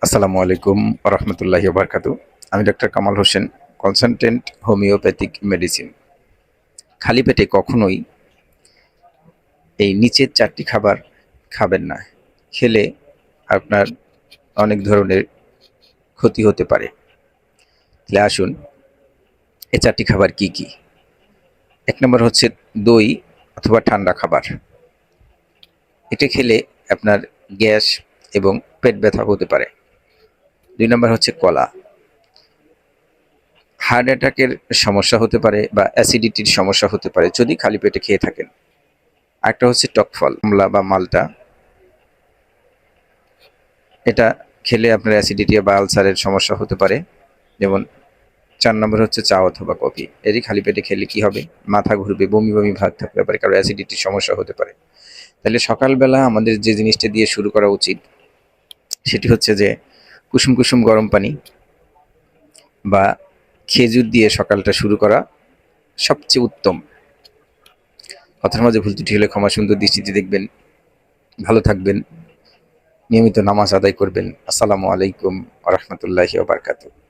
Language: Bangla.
আসসালামু আলাইকুম রহমতুল্লাহি বারকাতু। আমি doctor Kamal Hossain, consultant homeopathic medicine. খালি পেটে কখনোই এই নিচের 4টি খাবার খাবেন না। খেলে আপনার অনেক ধরনের ক্ষতি হতে পারে। তাহলে আসুন, এই 4টি খাবার কি কি? 1 নম্বর হচ্ছে দই অথবা ঠান্ডা খাবার। এটা খেলে আপনার গ্যাস এবং পেট ব্যথা হতে পারে। 2 নম্বর হচ্ছে কলা। হার্ট অ্যাটাকের সমস্যা হতে পারে বা অ্যাসিডিটির সমস্যা হতে পারে যদি খালি পেটে খেয়ে থাকেন। আরেকটা হচ্ছে টক ফল, কমলা বা মালটা। এটা খেলে আপনার অ্যাসিডিটি বা আলসারের সমস্যা হতে পারে। যেমন 4 নম্বর হচ্ছে চা অথবা কফি। এরই খালি পেটে খেলে কি হবে? মাথা ঘুরবে, বমি বমি ভাব থাকতে পারে, কারো অ্যাসিডিটির সমস্যা হতে পারে। তাহলে সকালবেলা আমাদের যে জিনিসটা দিয়ে শুরু করা উচিত সেটি হচ্ছে যে কুসুম কুসুম গরম পানি বা খেজুর দিয়ে সকালটা শুরু করা সবচেয়ে উত্তম। কথার মাঝে ভুল ত্রুটি হলে ক্ষমা সুন্দর দৃষ্টিতে দেখবেন। ভালো থাকবেন, নিয়মিত নামাজ আদায় করবেন। আসসালামু আলাইকুম ওয়া রাহমাতুল্লাহি ওয়া বারাকাতুহু।